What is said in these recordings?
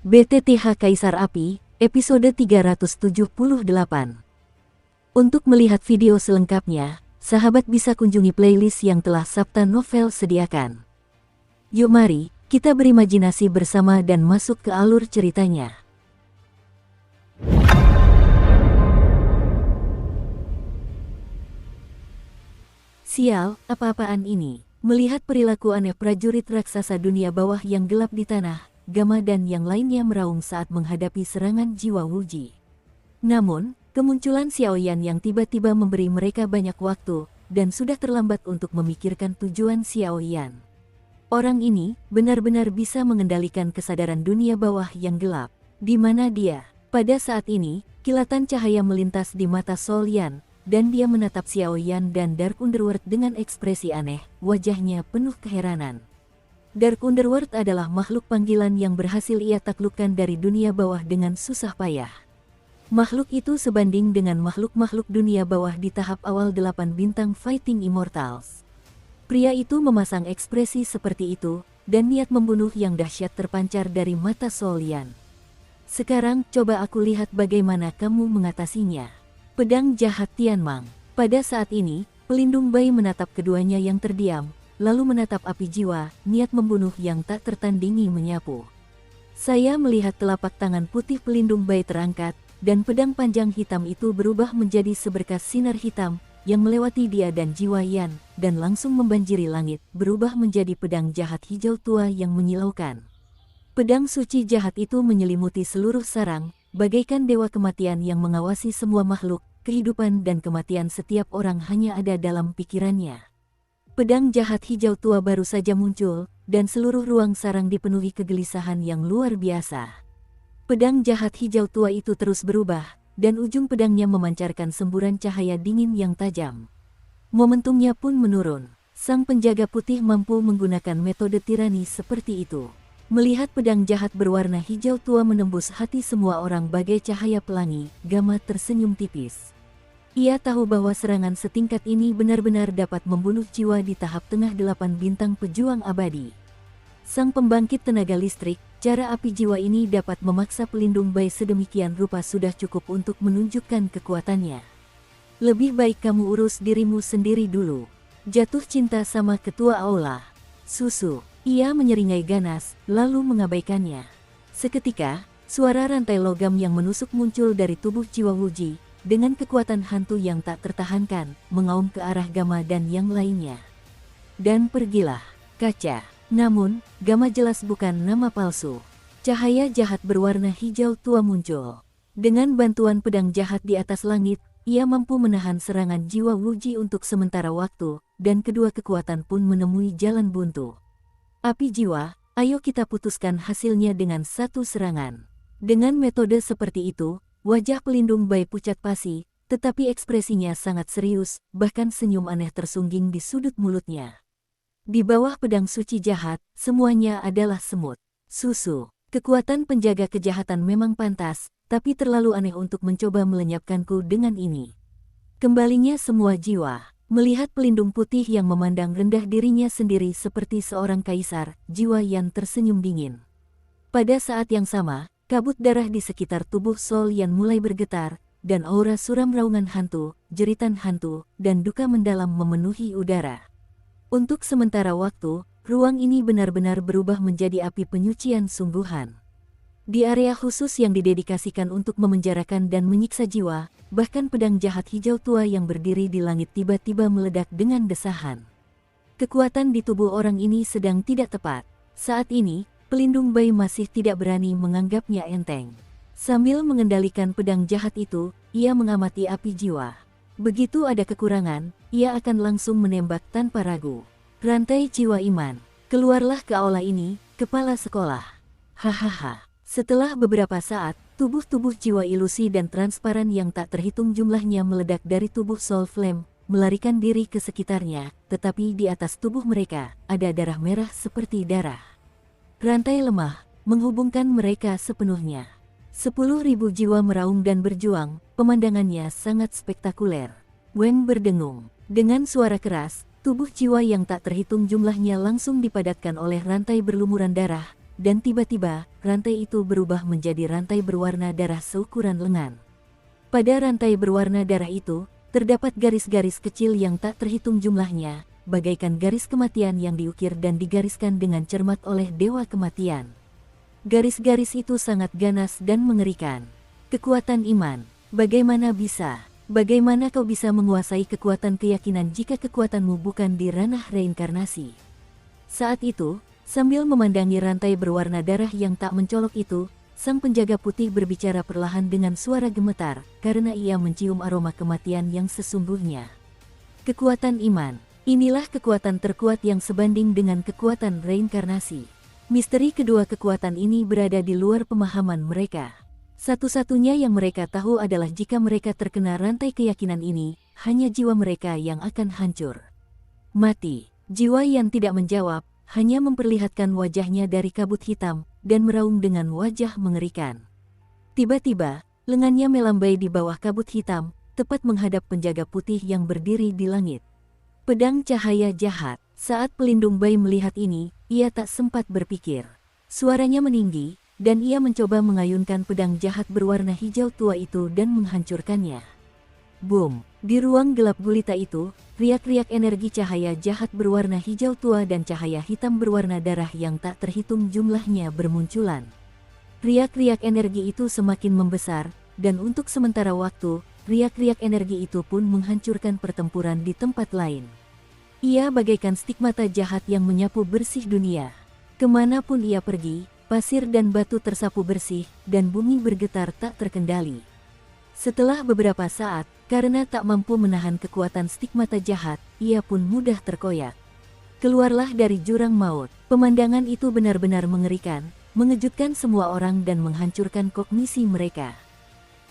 BTTH Kaisar Api, episode 378. Untuk melihat video selengkapnya, sahabat bisa kunjungi playlist yang telah Sabta Novel sediakan. Yuk mari, kita berimajinasi bersama dan masuk ke alur ceritanya. Sial, apa-apaan ini? Melihat perilaku aneh prajurit raksasa dunia bawah yang gelap di tanah, Gama dan yang lainnya meraung saat menghadapi serangan jiwa Wuji. Namun, kemunculan Xiaoyan yang tiba-tiba memberi mereka banyak waktu, dan sudah terlambat untuk memikirkan tujuan Xiaoyan. Orang ini benar-benar bisa mengendalikan kesadaran dunia bawah yang gelap. Di mana dia? Pada saat ini, kilatan cahaya melintas di mata Sol Yan, dan dia menatap Xiaoyan dan Dark Underworld dengan ekspresi aneh, wajahnya penuh keheranan. Dark Underworld adalah makhluk panggilan yang berhasil ia taklukkan dari dunia bawah dengan susah payah. Makhluk itu sebanding dengan makhluk-makhluk dunia bawah di tahap awal 8 bintang Fighting Immortals. Pria itu memasang ekspresi seperti itu, dan niat membunuh yang dahsyat terpancar dari mata Sol Yan. Sekarang, coba aku lihat bagaimana kamu mengatasinya. Pedang jahat Tianmang. Pada saat ini, pelindung bayi menatap keduanya yang terdiam, lalu menatap api jiwa, niat membunuh yang tak tertandingi menyapu. Saya melihat telapak tangan putih pelindung bayi terangkat, dan pedang panjang hitam itu berubah menjadi seberkas sinar hitam, yang melewati dia dan jiwa Yan, dan langsung membanjiri langit, berubah menjadi pedang jahat hijau tua yang menyilaukan. Pedang suci jahat itu menyelimuti seluruh sarang, bagaikan dewa kematian yang mengawasi semua makhluk, kehidupan dan kematian setiap orang hanya ada dalam pikirannya. Pedang jahat hijau tua baru saja muncul, dan seluruh ruang sarang dipenuhi kegelisahan yang luar biasa. Pedang jahat hijau tua itu terus berubah, dan ujung pedangnya memancarkan semburan cahaya dingin yang tajam. Momentumnya pun menurun. Sang penjaga putih mampu menggunakan metode tirani seperti itu. Melihat pedang jahat berwarna hijau tua menembus hati semua orang bagai cahaya pelangi, Gama tersenyum tipis. Ia tahu bahwa serangan setingkat ini benar-benar dapat membunuh jiwa di tahap tengah 8 bintang pejuang abadi. Sang pembangkit tenaga listrik, cara api jiwa ini dapat memaksa pelindung bayi sedemikian rupa sudah cukup untuk menunjukkan kekuatannya. Lebih baik kamu urus dirimu sendiri dulu. Jatuh cinta sama ketua aula. Susu. Ia menyeringai ganas, lalu mengabaikannya. Seketika, suara rantai logam yang menusuk muncul dari tubuh jiwa Wuji, dengan kekuatan hantu yang tak tertahankan, mengaum ke arah Gama dan yang lainnya. Dan pergilah, kaca. Namun, Gama jelas bukan nama palsu. Cahaya jahat berwarna hijau tua muncul. Dengan bantuan pedang jahat di atas langit, ia mampu menahan serangan jiwa Wuji untuk sementara waktu, dan kedua kekuatan pun menemui jalan buntu. Api jiwa, ayo kita putuskan hasilnya dengan satu serangan. Dengan metode seperti itu, wajah pelindung bayi pucat pasi, tetapi ekspresinya sangat serius, bahkan senyum aneh tersungging di sudut mulutnya. Di bawah pedang suci jahat, semuanya adalah semut. Susu, kekuatan penjaga kejahatan memang pantas, tapi terlalu aneh untuk mencoba melenyapkanku dengan ini. Kembalinya semua jiwa. Melihat pelindung putih yang memandang rendah dirinya sendiri seperti seorang kaisar, jiwa Yan tersenyum dingin. Pada saat yang sama, kabut darah di sekitar tubuh Sol Yan mulai bergetar, dan aura suram raungan hantu, jeritan hantu, dan duka mendalam memenuhi udara. Untuk sementara waktu, ruang ini benar-benar berubah menjadi api penyucian sungguhan. Di area khusus yang didedikasikan untuk memenjarakan dan menyiksa jiwa, bahkan pedang jahat hijau tua yang berdiri di langit tiba-tiba meledak dengan desahan. Kekuatan di tubuh orang ini sedang tidak tepat. Saat ini, pelindung bayi masih tidak berani menganggapnya enteng. Sambil mengendalikan pedang jahat itu, ia mengamati api jiwa. Begitu ada kekurangan, ia akan langsung menembak tanpa ragu. Rantai jiwa iman, keluarlah ke aula ini, kepala sekolah. Hahaha. Setelah beberapa saat, tubuh-tubuh jiwa ilusi dan transparan yang tak terhitung jumlahnya meledak dari tubuh Soul Flame, melarikan diri ke sekitarnya, tetapi di atas tubuh mereka, ada darah merah seperti darah. Rantai lemah, menghubungkan mereka sepenuhnya. 10.000 jiwa meraung dan berjuang, pemandangannya sangat spektakuler. Weng berdengung. Dengan suara keras, tubuh jiwa yang tak terhitung jumlahnya langsung dipadatkan oleh rantai berlumuran darah, dan tiba-tiba, rantai itu berubah menjadi rantai berwarna darah seukuran lengan. Pada rantai berwarna darah itu, terdapat garis-garis kecil yang tak terhitung jumlahnya, bagaikan garis kematian yang diukir dan digariskan dengan cermat oleh Dewa Kematian. Garis-garis itu sangat ganas dan mengerikan. Kekuatan iman. Bagaimana bisa? Bagaimana kau bisa menguasai kekuatan keyakinan jika kekuatanmu bukan di ranah reinkarnasi? Saat itu, sambil memandangi rantai berwarna darah yang tak mencolok itu, sang penjaga putih berbicara perlahan dengan suara gemetar, karena ia mencium aroma kematian yang sesungguhnya. Kekuatan iman. Inilah kekuatan terkuat yang sebanding dengan kekuatan reinkarnasi. Misteri kedua kekuatan ini berada di luar pemahaman mereka. Satu-satunya yang mereka tahu adalah jika mereka terkena rantai keyakinan ini, hanya jiwa mereka yang akan hancur. Mati. Jiwa yang tidak menjawab, hanya memperlihatkan wajahnya dari kabut hitam, dan meraung dengan wajah mengerikan. Tiba-tiba, lengannya melambai di bawah kabut hitam, tepat menghadap penjaga putih yang berdiri di langit. Pedang cahaya jahat. Saat pelindung bayi melihat ini, ia tak sempat berpikir. Suaranya meninggi, dan ia mencoba mengayunkan pedang jahat berwarna hijau tua itu dan menghancurkannya. Boom! Di ruang gelap gulita itu, riak-riak energi cahaya jahat berwarna hijau tua dan cahaya hitam berwarna darah yang tak terhitung jumlahnya bermunculan. Riak-riak energi itu semakin membesar, dan untuk sementara waktu, riak-riak energi itu pun menghancurkan pertempuran di tempat lain. Ia bagaikan stigmata jahat yang menyapu bersih dunia. Kemanapun ia pergi, pasir dan batu tersapu bersih, dan bumi bergetar tak terkendali. Setelah beberapa saat, karena tak mampu menahan kekuatan stigmata jahat, ia pun mudah terkoyak. Keluarlah dari jurang maut. Pemandangan itu benar-benar mengerikan, mengejutkan semua orang dan menghancurkan kognisi mereka.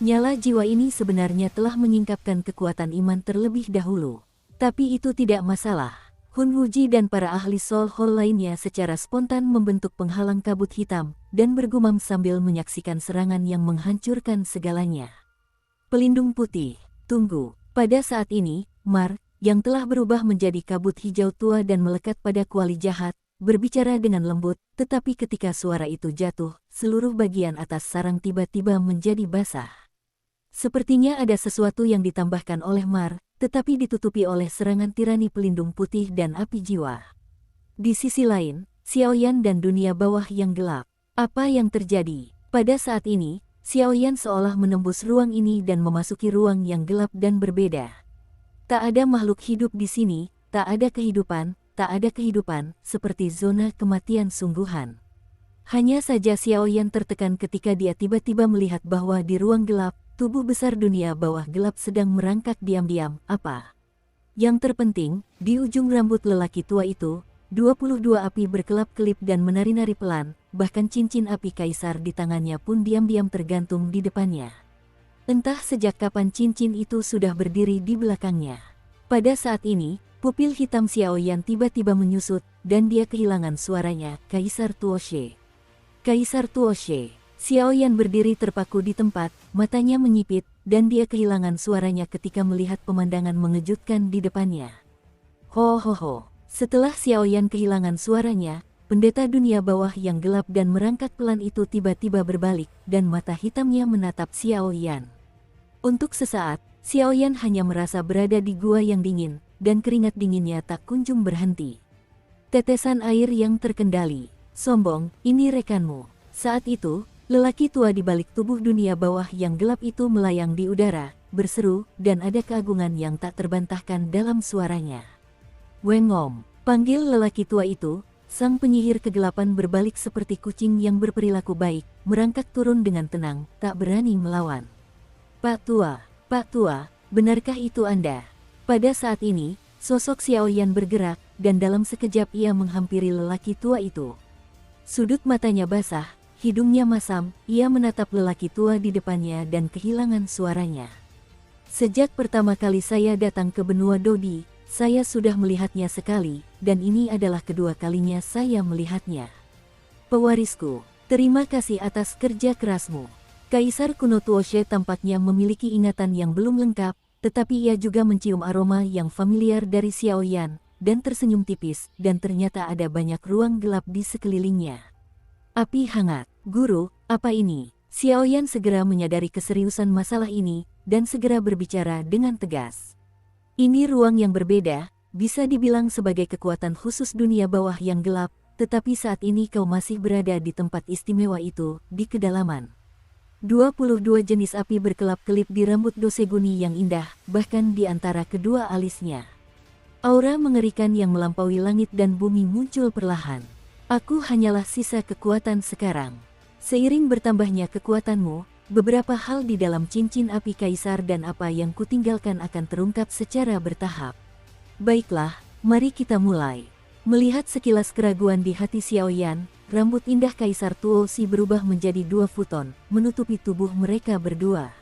Nyala jiwa ini sebenarnya telah menyingkapkan kekuatan iman terlebih dahulu. Tapi itu tidak masalah. Hun Wuji dan para ahli Soul Hall lainnya secara spontan membentuk penghalang kabut hitam, dan bergumam sambil menyaksikan serangan yang menghancurkan segalanya. Pelindung putih, tunggu. Pada saat ini, Mar, yang telah berubah menjadi kabut hijau tua dan melekat pada kuali jahat, berbicara dengan lembut, tetapi ketika suara itu jatuh, seluruh bagian atas sarang tiba-tiba menjadi basah. Sepertinya ada sesuatu yang ditambahkan oleh Mar, tetapi ditutupi oleh serangan tirani pelindung putih dan api jiwa. Di sisi lain, Xiaoyan dan dunia bawah yang gelap. Apa yang terjadi? Pada saat ini, Xiaoyan seolah menembus ruang ini dan memasuki ruang yang gelap dan berbeda. Tak ada makhluk hidup di sini, tak ada kehidupan, seperti zona kematian sungguhan. Hanya saja Xiaoyan tertekan ketika dia tiba-tiba melihat bahwa di ruang gelap, tubuh besar dunia bawah gelap sedang merangkak diam-diam. Apa? Yang terpenting, di ujung rambut lelaki tua itu, 22 api berkelap-kelip dan menari-nari pelan, bahkan cincin api kaisar di tangannya pun diam-diam tergantung di depannya. Entah sejak kapan cincin itu sudah berdiri di belakangnya. Pada saat ini, pupil hitam Xiaoyan tiba-tiba menyusut, dan dia kehilangan suaranya, Kaisar Tuoshe. Kaisar Tuoshe. Xiaoyan berdiri terpaku di tempat, matanya menyipit, dan dia kehilangan suaranya ketika melihat pemandangan mengejutkan di depannya. Ho ho ho. Setelah Xiaoyan kehilangan suaranya, pendeta dunia bawah yang gelap dan merangkak pelan itu tiba-tiba berbalik, dan mata hitamnya menatap Xiaoyan. Untuk sesaat, Xiaoyan hanya merasa berada di gua yang dingin, dan keringat dinginnya tak kunjung berhenti. Tetesan air yang terkendali. Sombong, ini rekanmu. Saat itu, lelaki tua di balik tubuh dunia bawah yang gelap itu melayang di udara, berseru, dan ada keagungan yang tak terbantahkan dalam suaranya. Wengom, panggil lelaki tua itu. Sang penyihir kegelapan berbalik seperti kucing yang berperilaku baik, merangkak turun dengan tenang, tak berani melawan. Pak Tua, benarkah itu Anda? Pada saat ini, sosok Xiaoyan bergerak, dan dalam sekejap ia menghampiri lelaki tua itu. Sudut matanya basah, hidungnya masam, ia menatap lelaki tua di depannya dan kehilangan suaranya. Sejak pertama kali saya datang ke benua Dodi, saya sudah melihatnya sekali, dan ini adalah kedua kalinya saya melihatnya. Pewarisku, terima kasih atas kerja kerasmu. Kaisar kuno Tuoshe tampaknya memiliki ingatan yang belum lengkap, tetapi ia juga mencium aroma yang familiar dari Xiaoyan, dan tersenyum tipis, dan ternyata ada banyak ruang gelap di sekelilingnya. Api hangat. Guru, apa ini? Xiaoyan segera menyadari keseriusan masalah ini, dan segera berbicara dengan tegas. Ini ruang yang berbeda, bisa dibilang sebagai kekuatan khusus dunia bawah yang gelap, tetapi saat ini kau masih berada di tempat istimewa itu, di kedalaman. 22 jenis api berkelap-kelip di rambut Doseguni yang indah, bahkan di antara kedua alisnya. Aura mengerikan yang melampaui langit dan bumi muncul perlahan. Aku hanyalah sisa kekuatan sekarang. Seiring bertambahnya kekuatanmu, beberapa hal di dalam cincin api kaisar dan apa yang kutinggalkan akan terungkap secara bertahap. Baiklah, mari kita mulai. Melihat sekilas keraguan di hati Xiaoyan, rambut indah Kaisar Tuoshi berubah menjadi 2 futon, menutupi tubuh mereka berdua.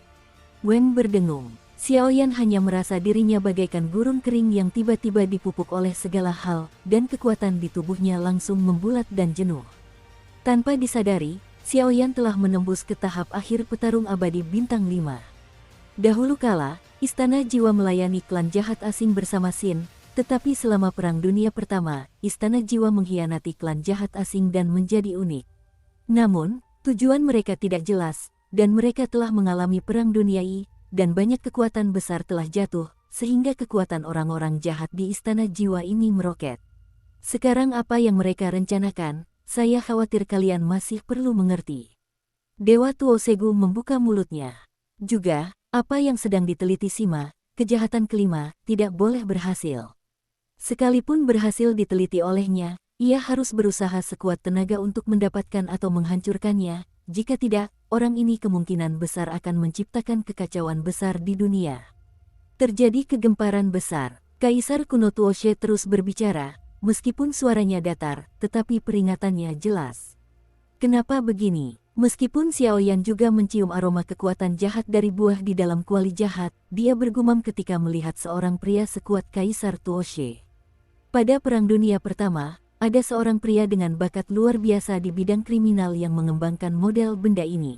Weng berdengung. Xiaoyan hanya merasa dirinya bagaikan gurun kering yang tiba-tiba dipupuk oleh segala hal, dan kekuatan di tubuhnya langsung membulat dan jenuh. Tanpa disadari, Xiaoyan telah menembus ke tahap akhir petarung abadi bintang 5. Dahulu kala, Istana Jiwa melayani klan jahat asing bersama Xin, tetapi selama Perang Dunia Pertama, Istana Jiwa mengkhianati klan jahat asing dan menjadi unik. Namun, tujuan mereka tidak jelas, dan mereka telah mengalami Perang Dunia I, dan banyak kekuatan besar telah jatuh, sehingga kekuatan orang-orang jahat di Istana Jiwa ini meroket. Sekarang apa yang mereka rencanakan, saya khawatir kalian masih perlu mengerti. Dewa Tuosegu membuka mulutnya. Juga, apa yang sedang diteliti Sima, kejahatan kelima, tidak boleh berhasil. Sekalipun berhasil diteliti olehnya, ia harus berusaha sekuat tenaga untuk mendapatkan atau menghancurkannya. Jika tidak, orang ini kemungkinan besar akan menciptakan kekacauan besar di dunia. Terjadi kegemparan besar. Kaisar kuno Tuoshe terus berbicara, meskipun suaranya datar, tetapi peringatannya jelas. Kenapa begini? Meskipun Xiaoyan juga mencium aroma kekuatan jahat dari buah di dalam kuali jahat, dia bergumam ketika melihat seorang pria sekuat Kaisar Tuoshe. Pada Perang Dunia Pertama, ada seorang pria dengan bakat luar biasa di bidang kriminal yang mengembangkan model benda ini.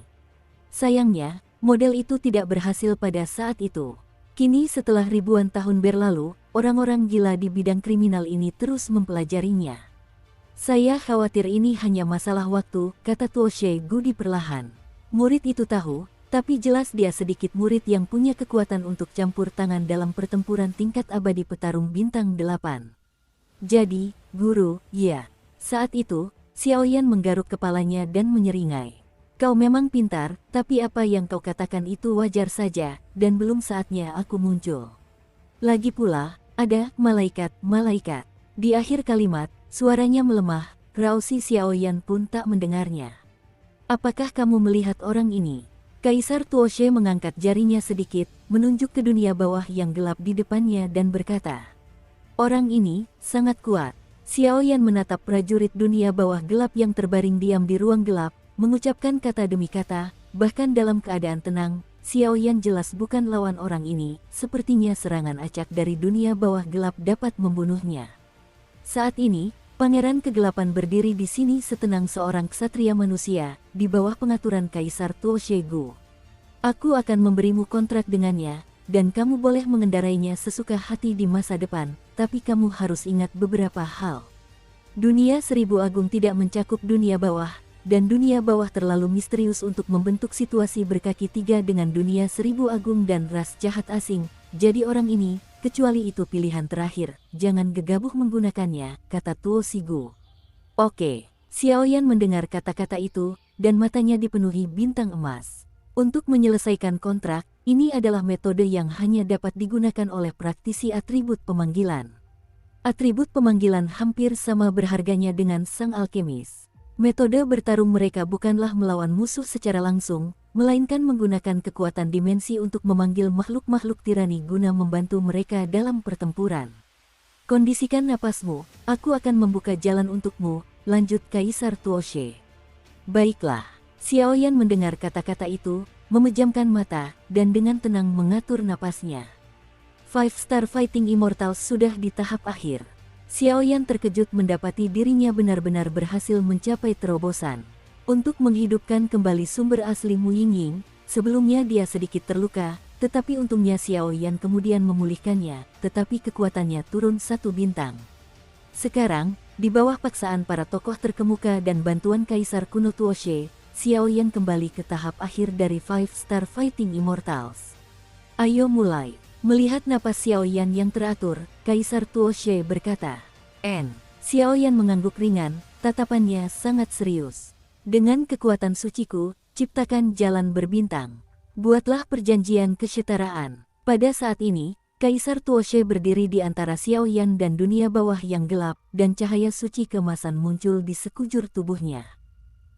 Sayangnya, model itu tidak berhasil pada saat itu. Kini setelah ribuan tahun berlalu, orang-orang gila di bidang kriminal ini terus mempelajarinya. Saya khawatir ini hanya masalah waktu, kata Tuoshe Gudi perlahan. Murid itu tahu, tapi jelas dia sedikit murid yang punya kekuatan untuk campur tangan dalam pertempuran tingkat abadi petarung bintang 8. Jadi, guru, ya. Saat itu, Xiaoyan menggaruk kepalanya dan menyeringai. Kau memang pintar, tapi apa yang kau katakan itu wajar saja, dan belum saatnya aku muncul. Lagi pula, ada malaikat. Di akhir kalimat, suaranya melemah, rausi Xiaoyan pun tak mendengarnya. Apakah kamu melihat orang ini? Kaisar Tuoshe mengangkat jarinya sedikit, menunjuk ke dunia bawah yang gelap di depannya dan berkata, orang ini sangat kuat. Xiaoyan menatap prajurit dunia bawah gelap yang terbaring diam di ruang gelap, mengucapkan kata demi kata, bahkan dalam keadaan tenang, Xiaoyan jelas bukan lawan orang ini, sepertinya serangan acak dari dunia bawah gelap dapat membunuhnya. Saat ini, Pangeran Kegelapan berdiri di sini setenang seorang ksatria manusia, di bawah pengaturan Kaisar Tuoshe Gu. Aku akan memberimu kontrak dengannya, dan kamu boleh mengendarainya sesuka hati di masa depan, tapi kamu harus ingat beberapa hal. Dunia Seribu Agung tidak mencakup dunia bawah, dan dunia bawah terlalu misterius untuk membentuk situasi berkaki 3 dengan dunia Seribu Agung dan ras jahat asing, jadi orang ini, kecuali itu pilihan terakhir, jangan gegabah menggunakannya, kata Tuoshe Gu. Oke, Xiaoyan mendengar kata-kata itu, dan matanya dipenuhi bintang emas. Untuk menyelesaikan kontrak, ini adalah metode yang hanya dapat digunakan oleh praktisi atribut pemanggilan. Atribut pemanggilan hampir sama berharganya dengan sang alkemis. Metode bertarung mereka bukanlah melawan musuh secara langsung, melainkan menggunakan kekuatan dimensi untuk memanggil makhluk-makhluk tirani guna membantu mereka dalam pertempuran. Kondisikan napasmu, aku akan membuka jalan untukmu, lanjut Kaisar Tuoshe. Baiklah. Xiaoyan mendengar kata-kata itu, memejamkan mata, dan dengan tenang mengatur napasnya. Five Star Fighting Immortals sudah di tahap akhir. Xiaoyan terkejut mendapati dirinya benar-benar berhasil mencapai terobosan. Untuk menghidupkan kembali sumber asli Mu Yingying, sebelumnya dia sedikit terluka, tetapi untungnya Xiaoyan kemudian memulihkannya, tetapi kekuatannya turun 1 bintang. Sekarang, Di bawah paksaan para tokoh terkemuka dan bantuan Kaisar kuno Tuoshe, Xiao Yan kembali ke tahap akhir dari Five Star Fighting Immortals. Ayo mulai. Melihat napas Xiao Yan yang teratur, Kaisar Tuoshe berkata. Xiao Yan mengangguk ringan, tatapannya sangat serius. Dengan kekuatan suciku, ciptakan jalan berbintang. Buatlah perjanjian kesetaraan. Pada saat ini, Kaisar Tuoshe berdiri di antara Xiao Yan dan dunia bawah yang gelap, dan cahaya suci keemasan muncul di sekujur tubuhnya.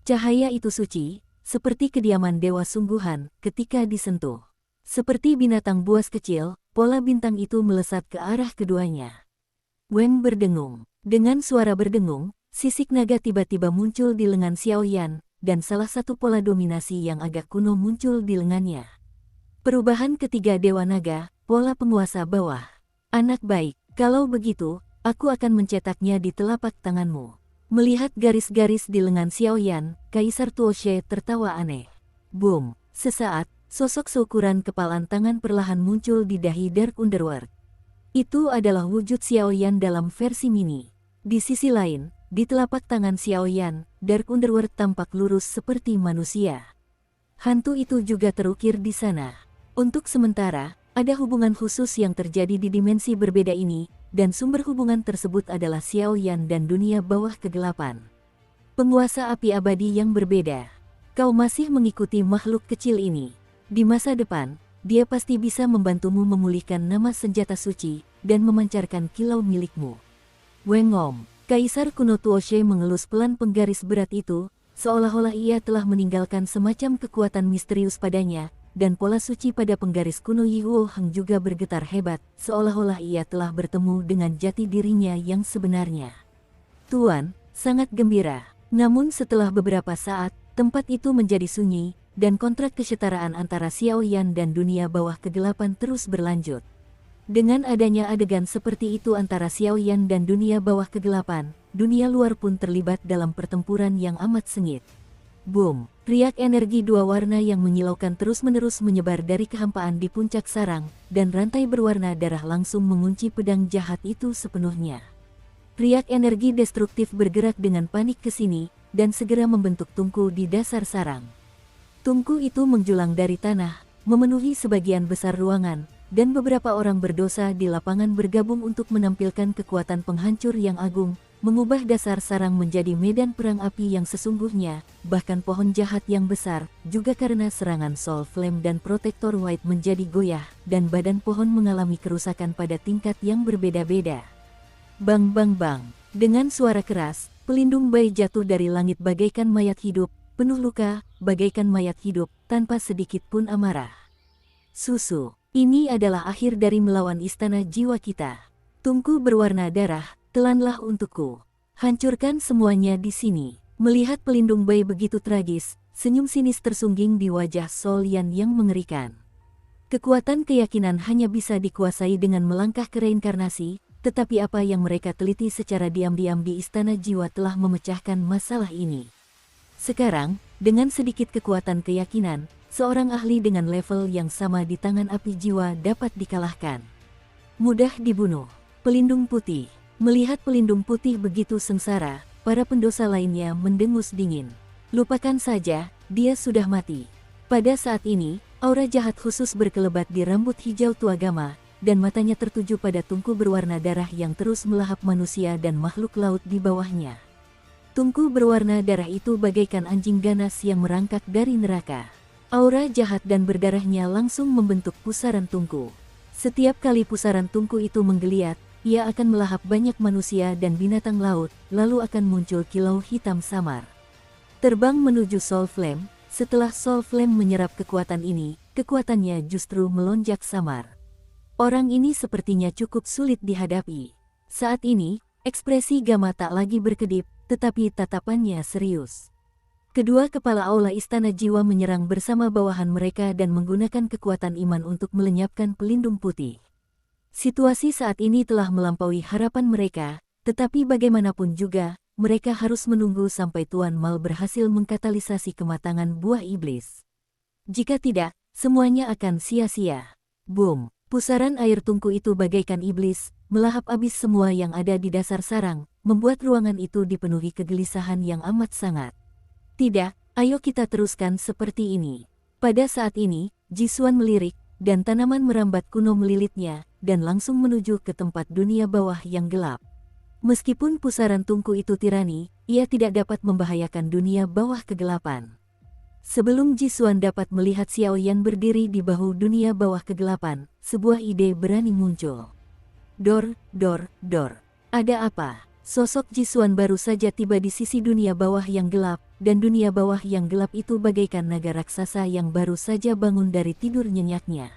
Cahaya itu suci, seperti kediaman dewa sungguhan ketika disentuh. Seperti binatang buas kecil, pola bintang itu melesat ke arah keduanya. Weng berdengung. Dengan suara berdengung, sisik naga tiba-tiba muncul di lengan Xiao Yan, dan salah satu pola dominasi yang agak kuno muncul di lengannya. Perubahan ketiga Dewa Naga, pola penguasa bawah. Anak baik, kalau begitu, aku akan mencetaknya di telapak tanganmu. Melihat garis-garis di lengan Xiao Yan, Kaisar Tuoshe tertawa aneh. Boom! Sesaat, sosok seukuran kepalan tangan perlahan muncul di dahi Dark Underworld. Itu adalah wujud Xiao Yan dalam versi mini. Di sisi lain, di telapak tangan Xiao Yan, Dark Underworld tampak lurus seperti manusia. Hantu itu juga terukir di sana. Untuk sementara, ada hubungan khusus yang terjadi di dimensi berbeda ini, dan sumber hubungan tersebut adalah Xiao Yan dan dunia bawah kegelapan. Penguasa api abadi yang berbeda. Kau masih mengikuti makhluk kecil ini. Di masa depan, dia pasti bisa membantumu memulihkan nama senjata suci, dan memancarkan kilau milikmu. Wengom, Kaisar kuno Tuoshe mengelus pelan penggaris berat itu, seolah-olah ia telah meninggalkan semacam kekuatan misterius padanya, dan pola suci pada penggaris kuno Yihuo Heng juga bergetar hebat, seolah-olah ia telah bertemu dengan jati dirinya yang sebenarnya. Tuan, sangat gembira. Namun setelah beberapa saat, tempat itu menjadi sunyi, dan kontrak kesetaraan antara Xiao Yan dan dunia bawah kegelapan terus berlanjut. Dengan adanya adegan seperti itu antara Xiao Yan dan dunia bawah kegelapan, dunia luar pun terlibat dalam pertempuran yang amat sengit. Boom! Riak energi dua warna yang menyilaukan terus-menerus menyebar dari kehampaan di puncak sarang, dan rantai berwarna darah langsung mengunci pedang jahat itu sepenuhnya. Riak energi destruktif bergerak dengan panik ke sini, dan segera membentuk tungku di dasar sarang. Tungku itu menjulang dari tanah, memenuhi sebagian besar ruangan, dan beberapa orang berdosa di lapangan bergabung untuk menampilkan kekuatan penghancur yang agung, mengubah dasar sarang menjadi medan perang api yang sesungguhnya, bahkan pohon jahat yang besar, juga karena serangan Soul Flame dan Protector White menjadi goyah, dan badan pohon mengalami kerusakan pada tingkat yang berbeda-beda. Bang bang bang, dengan suara keras, pelindung bayi jatuh dari langit bagaikan mayat hidup, penuh luka, bagaikan mayat hidup, tanpa sedikit pun amarah. Susu, ini adalah akhir dari melawan istana jiwa kita. Tungku berwarna darah, telanlah untukku. Hancurkan semuanya di sini. Melihat pelindung bayi begitu tragis, senyum sinis tersungging di wajah Sol Yan yang mengerikan. Kekuatan keyakinan hanya bisa dikuasai dengan melangkah ke reinkarnasi, tetapi apa yang mereka teliti secara diam-diam di istana jiwa telah memecahkan masalah ini. Sekarang, dengan sedikit kekuatan keyakinan, seorang ahli dengan level yang sama di tangan api jiwa dapat dikalahkan. Mudah dibunuh. Pelindung putih. Melihat pelindung putih begitu sengsara, para pendosa lainnya mendengus dingin. Lupakan saja, dia sudah mati. Pada saat ini, aura jahat khusus berkelebat di rambut hijau tuagama, dan matanya tertuju pada tungku berwarna darah yang terus melahap manusia dan makhluk laut di bawahnya. Tungku berwarna darah itu bagaikan anjing ganas yang merangkak dari neraka. Aura jahat dan berdarahnya langsung membentuk pusaran tungku. Setiap kali pusaran tungku itu menggeliat, ia akan melahap banyak manusia dan binatang laut, lalu akan muncul kilau hitam samar. Terbang menuju Soul Flame, setelah Soul Flame menyerap kekuatan ini, kekuatannya justru melonjak samar. Orang ini sepertinya cukup sulit dihadapi. Saat ini, ekspresi Gama tak lagi berkedip, tetapi tatapannya serius. Kedua kepala aula istana jiwa menyerang bersama bawahan mereka dan menggunakan kekuatan iman untuk melenyapkan pelindung putih. Situasi saat ini telah melampaui harapan mereka, tetapi bagaimanapun juga, mereka harus menunggu sampai Tuan Mal berhasil mengkatalisasi kematangan buah iblis. Jika tidak, semuanya akan sia-sia. Boom! Pusaran air tungku itu bagaikan iblis, melahap habis semua yang ada di dasar sarang, membuat ruangan itu dipenuhi kegelisahan yang amat sangat. Tidak, ayo kita teruskan seperti ini. Pada saat ini, Jisuan melirik, dan tanaman merambat kuno melilitnya, dan langsung menuju ke tempat dunia bawah yang gelap. Meskipun pusaran tungku itu tirani, ia tidak dapat membahayakan dunia bawah kegelapan. Sebelum Jisuan dapat melihat Xiao Yan berdiri di bahu dunia bawah kegelapan, sebuah ide berani muncul. Dor. Ada apa? Sosok Jisuan baru saja tiba di sisi dunia bawah yang gelap, dan dunia bawah yang gelap itu bagaikan naga raksasa yang baru saja bangun dari tidur nyenyaknya.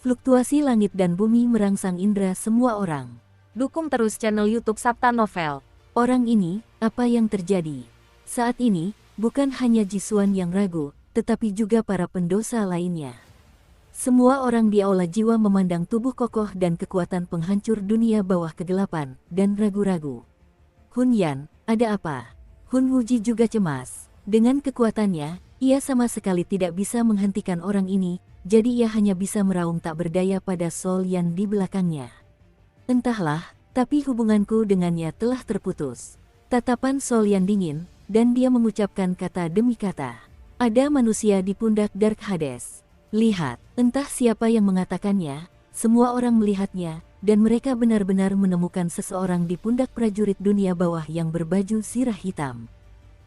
Fluktuasi langit dan bumi merangsang indera semua orang. Dukung terus channel YouTube Sabta Novel. Orang ini, apa yang terjadi? Saat ini, bukan hanya Jisuan yang ragu, tetapi juga para pendosa lainnya. Semua orang di aula jiwa memandang tubuh kokoh dan kekuatan penghancur dunia bawah kegelapan, dan ragu-ragu. Hun Yan, ada apa? Hun Wuji juga cemas. Dengan kekuatannya, ia sama sekali tidak bisa menghentikan orang ini, jadi ia hanya bisa meraung tak berdaya pada Sol Yan di belakangnya. Entahlah, tapi hubunganku dengannya telah terputus. Tatapan Sol Yan dingin, dan dia mengucapkan kata demi kata. Ada manusia di pundak Dark Hades. Lihat, entah siapa yang mengatakannya, semua orang melihatnya, dan mereka benar-benar menemukan seseorang di pundak prajurit dunia bawah yang berbaju zirah hitam.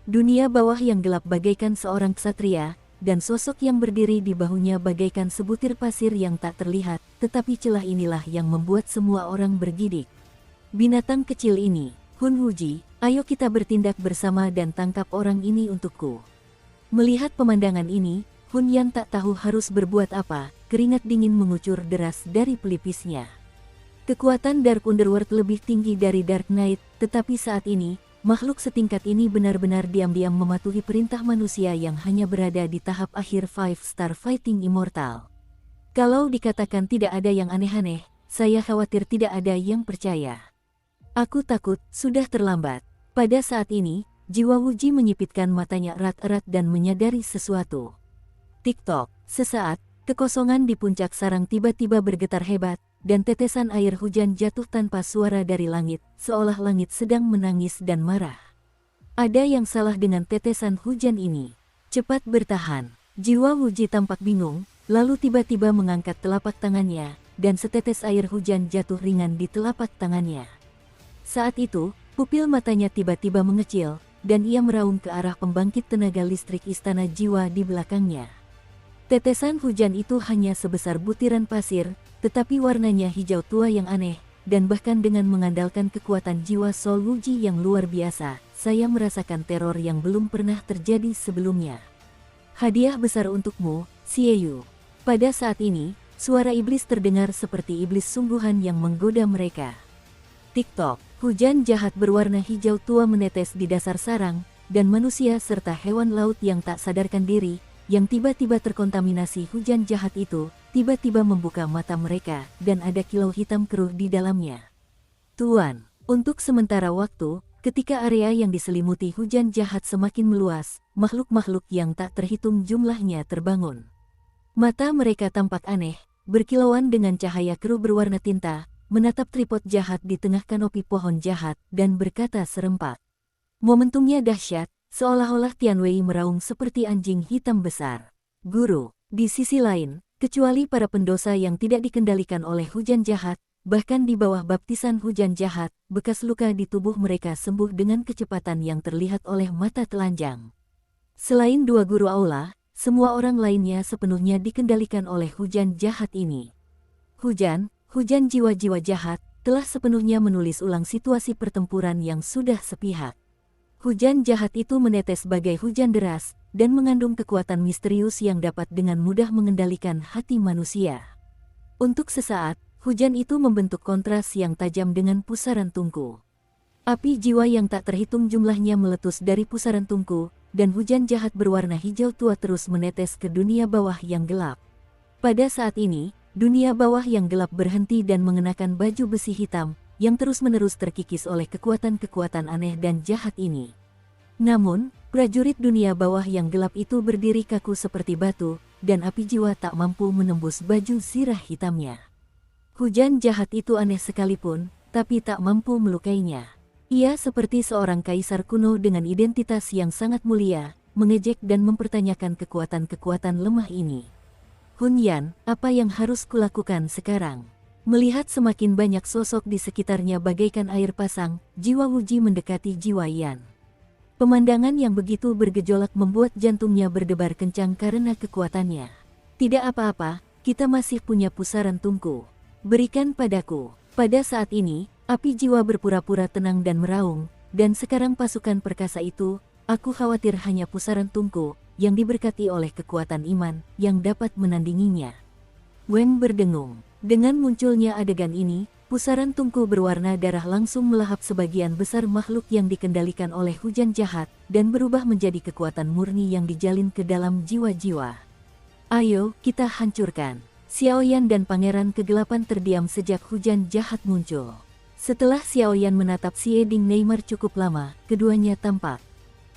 Dunia bawah yang gelap bagaikan seorang ksatria, dan sosok yang berdiri di bahunya bagaikan sebutir pasir yang tak terlihat, tetapi celah inilah yang membuat semua orang bergidik. Binatang kecil ini, Hun Wuji, ayo kita bertindak bersama dan tangkap orang ini untukku. Melihat pemandangan ini, Hun Yan tak tahu harus berbuat apa, keringat dingin mengucur deras dari pelipisnya. Kekuatan Dark Underworld lebih tinggi dari Dark Knight, tetapi saat ini, makhluk setingkat ini benar-benar diam-diam mematuhi perintah manusia yang hanya berada di tahap akhir 5-star fighting immortal. Kalau dikatakan tidak ada yang aneh-aneh, saya khawatir tidak ada yang percaya. Aku takut, sudah terlambat. Pada saat ini, jiwa Wuji menyipitkan matanya erat-erat dan menyadari sesuatu. Tik-tok, sesaat, kekosongan di puncak sarang tiba-tiba bergetar hebat, dan tetesan air hujan jatuh tanpa suara dari langit, seolah langit sedang menangis dan marah. Ada yang salah dengan tetesan hujan ini. Cepat bertahan. Jiwa Wuji tampak bingung, lalu tiba-tiba mengangkat telapak tangannya, dan setetes air hujan jatuh ringan di telapak tangannya. Saat itu, pupil matanya tiba-tiba mengecil, dan ia meraung ke arah pembangkit tenaga listrik istana jiwa di belakangnya. Tetesan hujan itu hanya sebesar butiran pasir, tetapi warnanya hijau tua yang aneh, dan bahkan dengan mengandalkan kekuatan jiwa Sol Wuji yang luar biasa, saya merasakan teror yang belum pernah terjadi sebelumnya. Hadiah besar untukmu, Xieyu. Pada saat ini, suara iblis terdengar seperti iblis sungguhan yang menggoda mereka. Tik-tok, hujan jahat berwarna hijau tua menetes di dasar sarang, dan manusia serta hewan laut yang tak sadarkan diri, yang tiba-tiba terkontaminasi hujan jahat itu, tiba-tiba membuka mata mereka, dan ada kilau hitam keruh di dalamnya. Tuan, untuk sementara waktu, ketika area yang diselimuti hujan jahat semakin meluas, makhluk-makhluk yang tak terhitung jumlahnya terbangun. Mata mereka tampak aneh, berkilauan dengan cahaya keruh berwarna tinta, menatap tripod jahat di tengah kanopi pohon jahat, dan berkata serempak. Momentumnya dahsyat, seolah-olah Tianwei meraung seperti anjing hitam besar. Guru, di sisi lain, kecuali para pendosa yang tidak dikendalikan oleh hujan jahat, bahkan di bawah baptisan hujan jahat, bekas luka di tubuh mereka sembuh dengan kecepatan yang terlihat oleh mata telanjang. Selain dua guru aula, semua orang lainnya sepenuhnya dikendalikan oleh hujan jahat ini. Hujan jiwa-jiwa jahat, telah sepenuhnya menulis ulang situasi pertempuran yang sudah sepihak. Hujan jahat itu menetes bagai hujan deras, dan mengandung kekuatan misterius yang dapat dengan mudah mengendalikan hati manusia. Untuk sesaat, hujan itu membentuk kontras yang tajam dengan pusaran tungku. Api jiwa yang tak terhitung jumlahnya meletus dari pusaran tungku, dan hujan jahat berwarna hijau tua terus menetes ke dunia bawah yang gelap. Pada saat ini, dunia bawah yang gelap berhenti dan mengenakan baju besi hitam, yang terus-menerus terkikis oleh kekuatan-kekuatan aneh dan jahat ini. Namun, prajurit dunia bawah yang gelap itu berdiri kaku seperti batu, dan api jiwa tak mampu menembus baju zirah hitamnya. Hujan jahat itu aneh sekalipun, tapi tak mampu melukainya. Ia seperti seorang kaisar kuno dengan identitas yang sangat mulia, mengejek dan mempertanyakan kekuatan-kekuatan lemah ini. Hun Yan, apa yang harus kulakukan sekarang? Melihat semakin banyak sosok di sekitarnya bagaikan air pasang, jiwa Wuji mendekati jiwa Yan. Pemandangan yang begitu bergejolak membuat jantungnya berdebar kencang karena kekuatannya. Tidak apa-apa, kita masih punya pusaran tungku. Berikan padaku. Pada saat ini, api jiwa berpura-pura tenang dan meraung, dan sekarang pasukan perkasa itu, aku khawatir hanya pusaran tungku, yang diberkati oleh kekuatan iman, yang dapat menandinginya. Weng berdengung. Dengan munculnya adegan ini, pusaran tungku berwarna darah langsung melahap sebagian besar makhluk yang dikendalikan oleh hujan jahat, dan berubah menjadi kekuatan murni yang dijalin ke dalam jiwa-jiwa. Ayo, kita hancurkan. Xiaoyan dan Pangeran Kegelapan terdiam sejak hujan jahat muncul. Setelah Xiaoyan menatap Xie Ding Neymar cukup lama, keduanya tampak.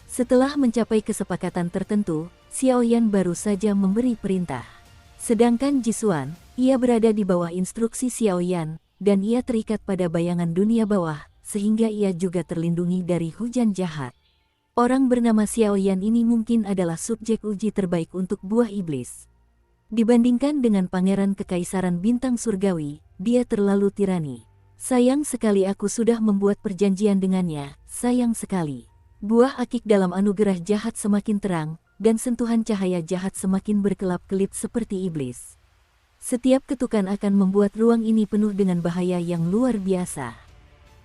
Setelah mencapai kesepakatan tertentu, Xiaoyan baru saja memberi perintah. Sedangkan Jisuan, ia berada di bawah instruksi Xiaoyan, dan ia terikat pada bayangan dunia bawah, sehingga ia juga terlindungi dari hujan jahat. Orang bernama Xiaoyan ini mungkin adalah subjek uji terbaik untuk buah iblis. Dibandingkan dengan Pangeran Kekaisaran Bintang Surgawi, dia terlalu tirani. Sayang sekali aku sudah membuat perjanjian dengannya, sayang sekali. Buah akik dalam anugerah jahat semakin terang, dan sentuhan cahaya jahat semakin berkelap-kelip seperti iblis. Setiap ketukan akan membuat ruang ini penuh dengan bahaya yang luar biasa.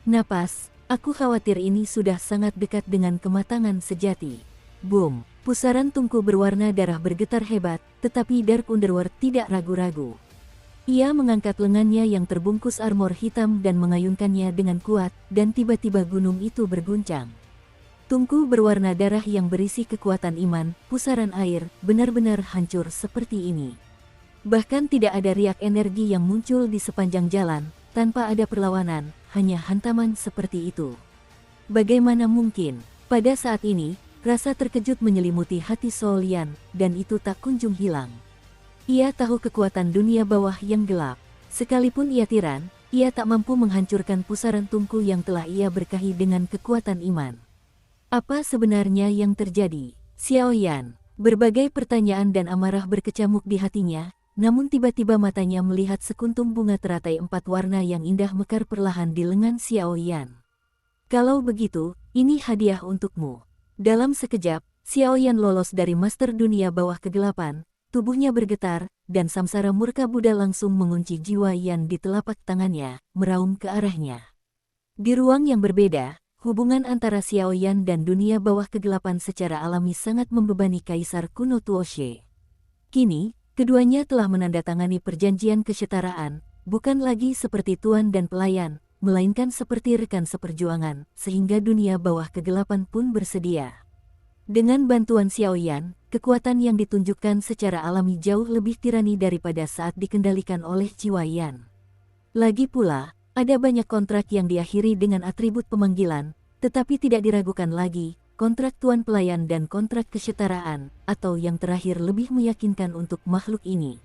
Napas, aku khawatir ini sudah sangat dekat dengan kematangan sejati. Boom, pusaran tungku berwarna darah bergetar hebat, tetapi Dark Underworld tidak ragu-ragu. Ia mengangkat lengannya yang terbungkus armor hitam dan mengayunkannya dengan kuat, dan tiba-tiba gunung itu berguncang. Tungku berwarna darah yang berisi kekuatan iman, pusaran air, benar-benar hancur seperti ini. Bahkan tidak ada riak energi yang muncul di sepanjang jalan, tanpa ada perlawanan, hanya hantaman seperti itu. Bagaimana mungkin? Pada saat ini, rasa terkejut menyelimuti hati Sol Yan, dan itu tak kunjung hilang. Ia tahu kekuatan dunia bawah yang gelap. Sekalipun ia tiran, ia tak mampu menghancurkan pusaran tungku yang telah ia berkahi dengan kekuatan iman. Apa sebenarnya yang terjadi? Xiaoyan, berbagai pertanyaan dan amarah berkecamuk di hatinya, namun tiba-tiba matanya melihat sekuntum bunga teratai 4 warna yang indah mekar perlahan di lengan Xiaoyan. Kalau begitu, ini hadiah untukmu. Dalam sekejap, Xiaoyan lolos dari Master Dunia Bawah Kegelapan, tubuhnya bergetar, dan samsara murka Buddha langsung mengunci jiwa Yan di telapak tangannya, meraung ke arahnya. Di ruang yang berbeda, hubungan antara Xiaoyan dan dunia bawah kegelapan secara alami sangat membebani Kaisar kuno Tuoshe. Kini, keduanya telah menandatangani perjanjian kesetaraan, bukan lagi seperti tuan dan pelayan, melainkan seperti rekan seperjuangan, sehingga dunia bawah kegelapan pun bersedia. Dengan bantuan Xiaoyan, kekuatan yang ditunjukkan secara alami jauh lebih tirani daripada saat dikendalikan oleh jiwa Yan. Lagi pula, ada banyak kontrak yang diakhiri dengan atribut pemanggilan, tetapi tidak diragukan lagi, kontrak tuan pelayan dan kontrak kesetaraan, atau yang terakhir lebih meyakinkan untuk makhluk ini.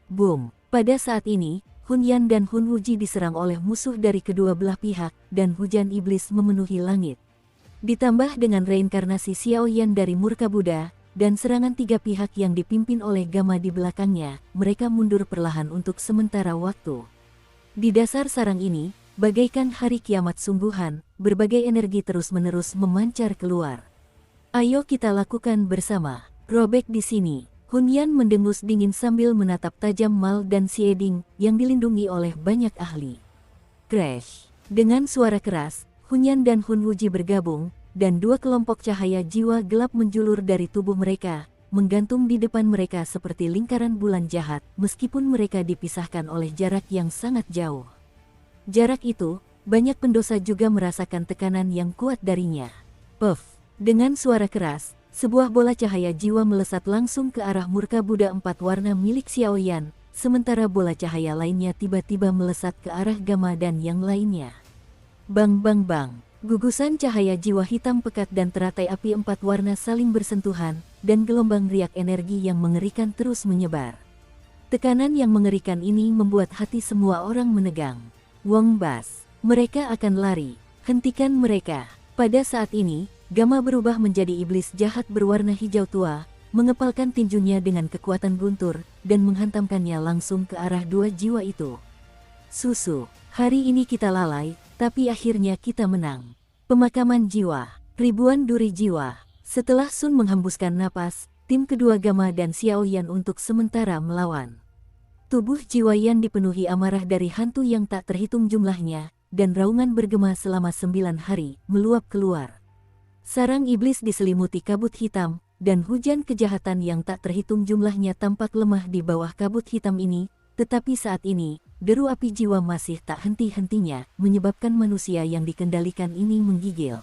Boom! Pada saat ini, Hun Yan dan Hun Wuji diserang oleh musuh dari kedua belah pihak, dan hujan iblis memenuhi langit. Ditambah dengan reinkarnasi Xiaoyan dari murka Buddha, dan serangan tiga pihak yang dipimpin oleh Gama di belakangnya, mereka mundur perlahan untuk sementara waktu. Di dasar sarang ini, bagaikan hari kiamat sungguhan, berbagai energi terus-menerus memancar keluar. Ayo kita lakukan bersama. Robek di sini. Hun Yan mendengus dingin sambil menatap tajam Mal dan Xie Ding yang dilindungi oleh banyak ahli. Crash. Dengan suara keras, Hun Yan dan Hun Wuji bergabung, dan dua kelompok cahaya jiwa gelap menjulur dari tubuh mereka, menggantung di depan mereka seperti lingkaran bulan jahat, meskipun mereka dipisahkan oleh jarak yang sangat jauh. Jarak itu, banyak pendosa juga merasakan tekanan yang kuat darinya. Puff! Dengan suara keras, sebuah bola cahaya jiwa melesat langsung ke arah murka Buddha 4 warna milik Xiaoyan, sementara bola cahaya lainnya tiba-tiba melesat ke arah Gama dan yang lainnya. Bang bang bang! Gugusan cahaya jiwa hitam pekat dan teratai api 4 warna saling bersentuhan, dan gelombang riak energi yang mengerikan terus menyebar. Tekanan yang mengerikan ini membuat hati semua orang menegang. Wong Bas, mereka akan lari. Hentikan mereka. Pada saat ini, Gama berubah menjadi iblis jahat berwarna hijau tua, mengepalkan tinjunya dengan kekuatan guntur, dan menghantamkannya langsung ke arah dua jiwa itu. Susu, hari ini kita lalai, tapi akhirnya kita menang. Pemakaman jiwa, ribuan duri jiwa. Setelah Sun menghembuskan napas, tim kedua Gama dan Xiao Yan untuk sementara melawan. Tubuh jiwa Yan dipenuhi amarah dari hantu yang tak terhitung jumlahnya, dan raungan bergema selama 9 hari, meluap keluar. Sarang iblis diselimuti kabut hitam, dan hujan kejahatan yang tak terhitung jumlahnya tampak lemah di bawah kabut hitam ini, tetapi saat ini, deru api jiwa masih tak henti-hentinya, menyebabkan manusia yang dikendalikan ini menggigil.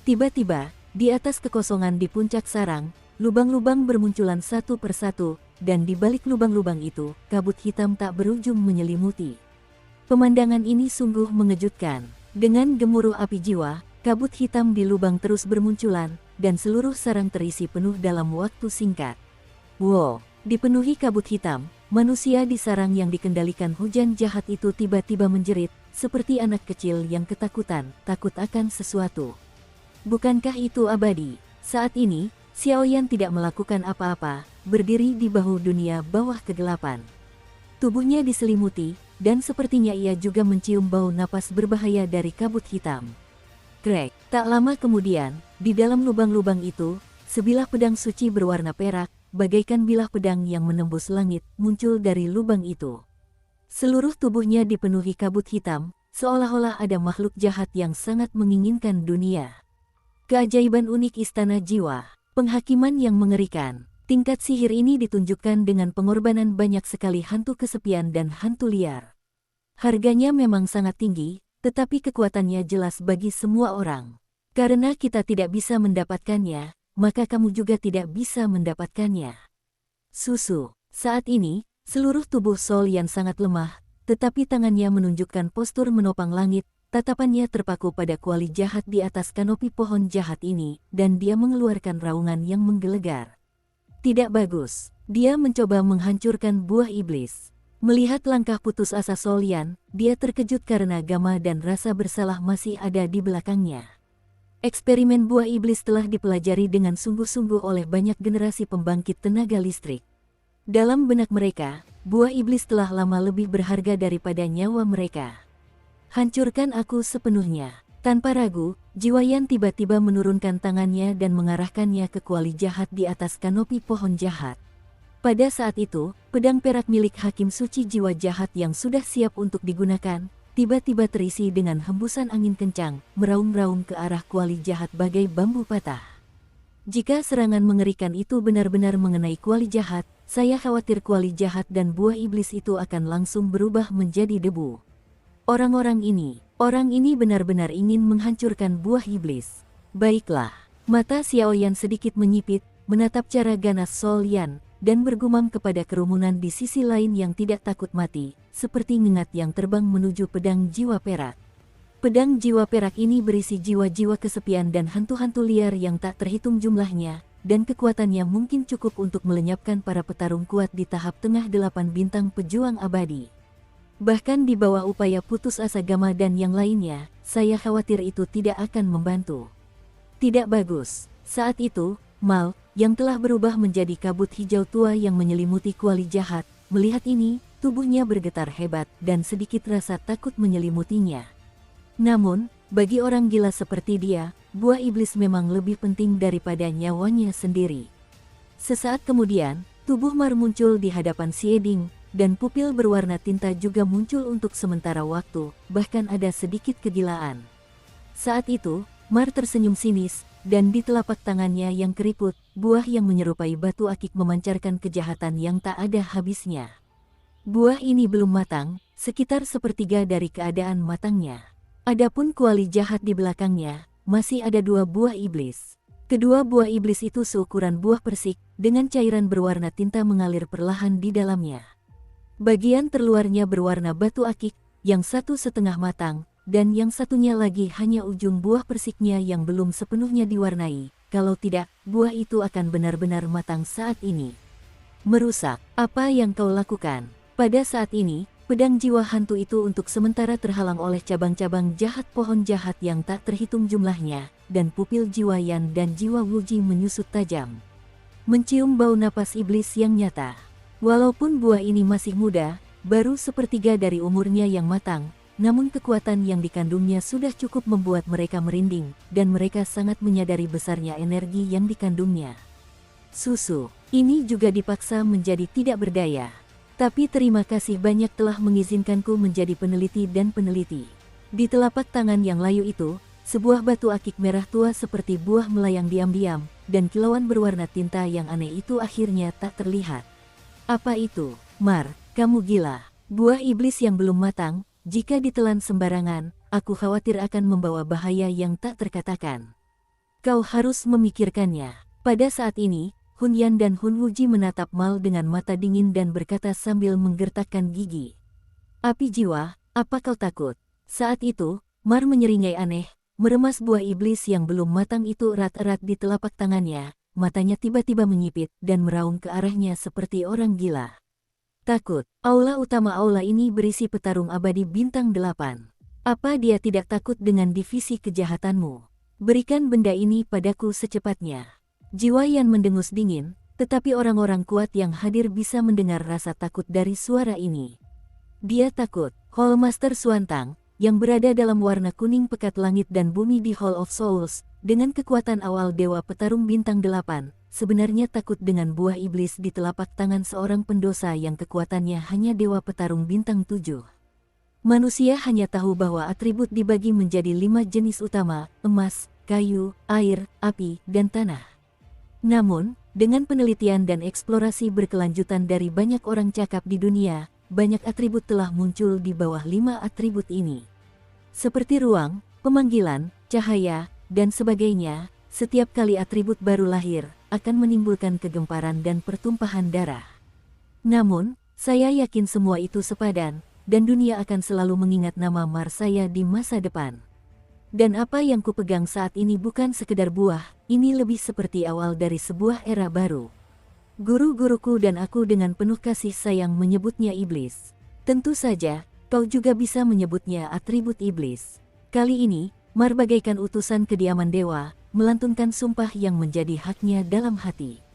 Tiba-tiba, di atas kekosongan di puncak sarang, lubang-lubang bermunculan satu persatu, dan di balik lubang-lubang itu, kabut hitam tak berujung menyelimuti. Pemandangan ini sungguh mengejutkan. Dengan gemuruh api jiwa, kabut hitam di lubang terus bermunculan, dan seluruh sarang terisi penuh dalam waktu singkat. Wow, dipenuhi kabut hitam, manusia di sarang yang dikendalikan hujan jahat itu tiba-tiba menjerit, seperti anak kecil yang ketakutan, takut akan sesuatu. Bukankah itu abadi? Saat ini, Xiao Yan tidak melakukan apa-apa, berdiri di bahu dunia bawah kegelapan. Tubuhnya diselimuti, dan sepertinya ia juga mencium bau napas berbahaya dari kabut hitam. Krek, tak lama kemudian, di dalam lubang-lubang itu, sebilah pedang suci berwarna perak, bagaikan bilah pedang yang menembus langit, muncul dari lubang itu. Seluruh tubuhnya dipenuhi kabut hitam, seolah-olah ada makhluk jahat yang sangat menginginkan dunia. Keajaiban unik Istana Jiwa, penghakiman yang mengerikan. Tingkat sihir ini ditunjukkan dengan pengorbanan banyak sekali hantu kesepian dan hantu liar. Harganya memang sangat tinggi, tetapi kekuatannya jelas bagi semua orang. Karena kita tidak bisa mendapatkannya, maka kamu juga tidak bisa mendapatkannya. Susu, saat ini, seluruh tubuh Sol Yan sangat lemah, tetapi tangannya menunjukkan postur menopang langit, tatapannya terpaku pada kuali jahat di atas kanopi pohon jahat ini, dan dia mengeluarkan raungan yang menggelegar. Tidak bagus, dia mencoba menghancurkan buah iblis. Melihat langkah putus asa Sol Yan, dia terkejut karena Gama dan rasa bersalah masih ada di belakangnya. Eksperimen buah iblis telah dipelajari dengan sungguh-sungguh oleh banyak generasi pembangkit tenaga listrik. Dalam benak mereka, buah iblis telah lama lebih berharga daripada nyawa mereka. Hancurkan aku sepenuhnya. Tanpa ragu, jiwa Yan tiba-tiba menurunkan tangannya dan mengarahkannya ke kuali jahat di atas kanopi pohon jahat. Pada saat itu, pedang perak milik Hakim Suci Jiwa Jahat yang sudah siap untuk digunakan, tiba-tiba terisi dengan hembusan angin kencang, meraung-raung ke arah kuali jahat bagai bambu patah. Jika serangan mengerikan itu benar-benar mengenai kuali jahat, saya khawatir kuali jahat dan buah iblis itu akan langsung berubah menjadi debu. Orang ini benar-benar ingin menghancurkan buah iblis. Baiklah, mata Xiao Yan sedikit menyipit, menatap cara ganas Sol Yan, dan bergumam kepada kerumunan di sisi lain yang tidak takut mati, seperti ngengat yang terbang menuju pedang jiwa perak. Pedang jiwa perak ini berisi jiwa-jiwa kesepian dan hantu-hantu liar yang tak terhitung jumlahnya, dan kekuatannya mungkin cukup untuk melenyapkan para petarung kuat di tahap tengah 8 bintang pejuang abadi. Bahkan di bawah upaya putus asa Gama dan yang lainnya, saya khawatir itu tidak akan membantu. Tidak bagus. Saat itu, Mal, yang telah berubah menjadi kabut hijau tua yang menyelimuti kuali jahat, melihat ini, tubuhnya bergetar hebat dan sedikit rasa takut menyelimutinya. Namun, bagi orang gila seperti dia, buah iblis memang lebih penting daripada nyawanya sendiri. Sesaat kemudian, tubuh Mar muncul di hadapan Sieding, dan pupil berwarna tinta juga muncul untuk sementara waktu, bahkan ada sedikit kegilaan. Saat itu, Mar tersenyum sinis, dan di telapak tangannya yang keriput, buah yang menyerupai batu akik memancarkan kejahatan yang tak ada habisnya. Buah ini belum matang, sekitar sepertiga dari keadaan matangnya. Adapun kuali jahat di belakangnya, masih ada 2 buah iblis. Kedua buah iblis itu seukuran buah persik, dengan cairan berwarna tinta mengalir perlahan di dalamnya. Bagian terluarnya berwarna batu akik, yang satu setengah matang, dan yang satunya lagi hanya ujung buah persiknya yang belum sepenuhnya diwarnai. Kalau tidak, buah itu akan benar-benar matang saat ini. Merusak. Apa yang kau lakukan? Pada saat ini, pedang jiwa hantu itu untuk sementara terhalang oleh cabang-cabang jahat pohon jahat yang tak terhitung jumlahnya, dan pupil jiwa Yan dan jiwa Wuji menyusut tajam. Mencium bau napas iblis yang nyata. Walaupun buah ini masih muda, baru sepertiga dari umurnya yang matang, namun kekuatan yang dikandungnya sudah cukup membuat mereka merinding, dan mereka sangat menyadari besarnya energi yang dikandungnya. Susu, ini juga dipaksa menjadi tidak berdaya. Tapi terima kasih banyak telah mengizinkanku menjadi peneliti dan peneliti. Di telapak tangan yang layu itu, sebuah batu akik merah tua seperti buah melayang diam-diam, dan kilauan berwarna tinta yang aneh itu akhirnya tak terlihat. Apa itu? Mar, kamu gila. Buah iblis yang belum matang, jika ditelan sembarangan, aku khawatir akan membawa bahaya yang tak terkatakan. Kau harus memikirkannya. Pada saat ini, Hun Yan dan Hun Wuji menatap Mal dengan mata dingin dan berkata sambil menggertakkan gigi. Api jiwa, apa kau takut? Saat itu, Mar menyeringai aneh, meremas buah iblis yang belum matang itu erat-erat di telapak tangannya, matanya tiba-tiba menyipit dan meraung ke arahnya seperti orang gila. Takut, aula utama aula ini berisi petarung abadi bintang 8. Apa dia tidak takut dengan divisi kejahatanmu? Berikan benda ini padaku secepatnya. Jiwa Yan mendengus dingin, tetapi orang-orang kuat yang hadir bisa mendengar rasa takut dari suara ini. Dia takut. Hall Master Suantang, yang berada dalam warna kuning pekat langit dan bumi di Hall of Souls, dengan kekuatan awal Dewa Petarung Bintang 8, sebenarnya takut dengan buah iblis di telapak tangan seorang pendosa yang kekuatannya hanya Dewa Petarung Bintang 7. Manusia hanya tahu bahwa atribut dibagi menjadi 5 jenis utama, emas, kayu, air, api, dan tanah. Namun, dengan penelitian dan eksplorasi berkelanjutan dari banyak orang cakap di dunia, banyak atribut telah muncul di bawah 5 atribut ini. Seperti ruang, pemanggilan, cahaya, dan sebagainya, setiap kali atribut baru lahir, akan menimbulkan kegemparan dan pertumpahan darah. Namun, saya yakin semua itu sepadan, dan dunia akan selalu mengingat nama Mar saya di masa depan. Dan apa yang kupegang saat ini bukan sekedar buah, ini lebih seperti awal dari sebuah era baru. Guru-guruku dan aku dengan penuh kasih sayang menyebutnya iblis. Tentu saja, kau juga bisa menyebutnya atribut iblis. Kali ini, Mar bagaikan utusan kediaman dewa, melantunkan sumpah yang menjadi haknya dalam hati.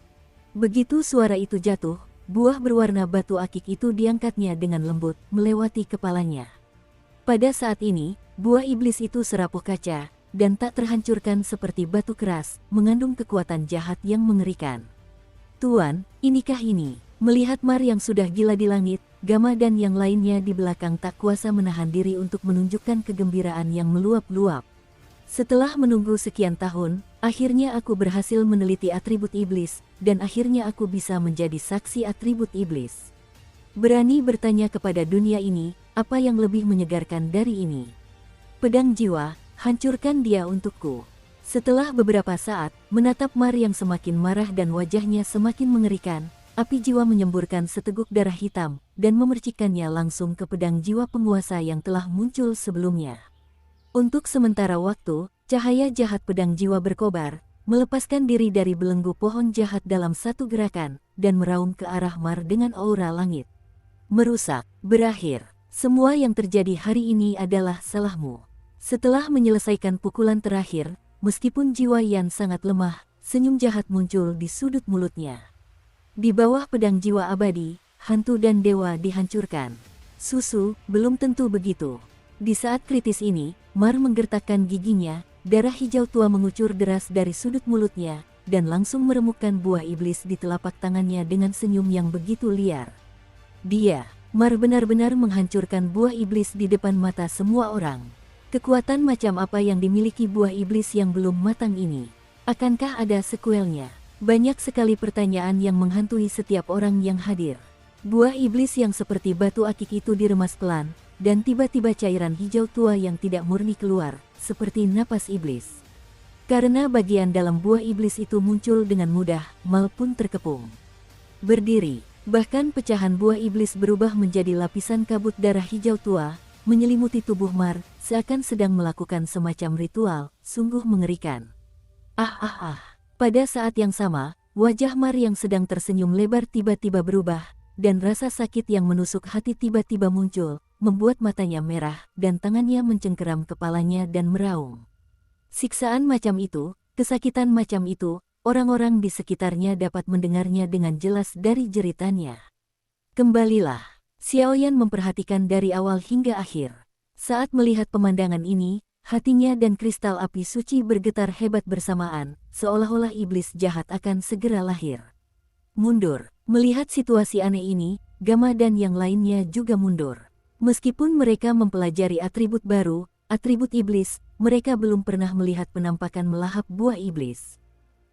Begitu suara itu jatuh, buah berwarna batu akik itu diangkatnya dengan lembut, melewati kepalanya. Pada saat ini, buah iblis itu serapuh kaca, dan tak terhancurkan seperti batu keras, mengandung kekuatan jahat yang mengerikan. Tuan, inikah ini? Melihat Mar yang sudah gila di langit, Gama dan yang lainnya di belakang tak kuasa menahan diri untuk menunjukkan kegembiraan yang meluap-luap. Setelah menunggu sekian tahun, akhirnya aku berhasil meneliti atribut iblis, dan akhirnya aku bisa menjadi saksi atribut iblis. Berani bertanya kepada dunia ini, apa yang lebih menyegarkan dari ini? Pedang jiwa, hancurkan dia untukku. Setelah beberapa saat, menatap Mar yang semakin marah dan wajahnya semakin mengerikan, api jiwa menyemburkan seteguk darah hitam, dan memercikkannya langsung ke pedang jiwa penguasa yang telah muncul sebelumnya. Untuk sementara waktu, cahaya jahat pedang jiwa berkobar, melepaskan diri dari belenggu pohon jahat dalam satu gerakan, dan meraung ke arah Mar dengan aura langit. Merusak, berakhir. Semua yang terjadi hari ini adalah salahmu. Setelah menyelesaikan pukulan terakhir, meskipun jiwa Yan sangat lemah, senyum jahat muncul di sudut mulutnya. Di bawah pedang jiwa abadi, hantu dan dewa dihancurkan. Susu, belum tentu begitu. Di saat kritis ini, Mar menggertakkan giginya, darah hijau tua mengucur deras dari sudut mulutnya, dan langsung meremukkan buah iblis di telapak tangannya dengan senyum yang begitu liar. Mar benar-benar menghancurkan buah iblis di depan mata semua orang. Kekuatan macam apa yang dimiliki buah iblis yang belum matang ini? Akankah ada sekuelnya? Banyak sekali pertanyaan yang menghantui setiap orang yang hadir. Buah iblis yang seperti batu akik itu diremas pelan, dan tiba-tiba cairan hijau tua yang tidak murni keluar, seperti napas iblis. Karena bagian dalam buah iblis itu muncul dengan mudah, Mal pun terkepung. Berdiri. Bahkan pecahan buah iblis berubah menjadi lapisan kabut darah hijau tua, menyelimuti tubuh Mar, seakan sedang melakukan semacam ritual, sungguh mengerikan. Pada saat yang sama, Wajah Mar yang sedang tersenyum lebar tiba-tiba berubah, dan rasa sakit yang menusuk hati tiba-tiba muncul, membuat matanya merah dan tangannya mencengkeram kepalanya dan meraung. Siksaan macam itu, kesakitan macam itu, orang-orang di sekitarnya dapat mendengarnya dengan jelas dari jeritannya. Kembalilah. Xiaoyan memperhatikan dari awal hingga akhir. Saat melihat pemandangan ini, hatinya dan kristal api suci bergetar hebat bersamaan, seolah-olah iblis jahat akan segera lahir. Mundur. Melihat situasi aneh ini, Gama dan yang lainnya juga mundur. Meskipun mereka mempelajari atribut baru, atribut iblis, mereka belum pernah melihat penampakan melahap buah iblis.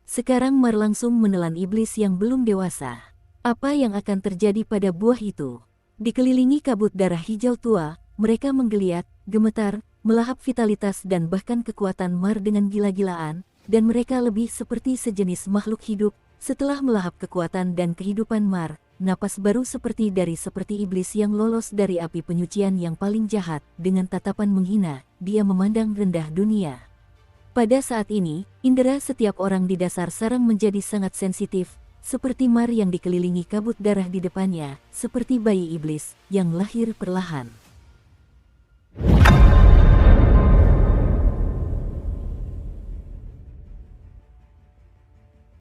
Sekarang Mar langsung menelan iblis yang belum dewasa. Apa yang akan terjadi pada buah itu? Dikelilingi kabut darah hijau tua, mereka menggeliat, gemetar, melahap vitalitas dan bahkan kekuatan Mar dengan gila-gilaan, dan mereka lebih seperti sejenis makhluk hidup. Setelah melahap kekuatan dan kehidupan Mar, napas baru seperti iblis yang lolos dari api penyucian yang paling jahat. Dengan tatapan menghina, dia memandang rendah dunia. Pada saat ini, indera setiap orang di dasar sarang menjadi sangat sensitif, seperti Mar yang dikelilingi kabut darah di depannya, seperti bayi iblis yang lahir perlahan.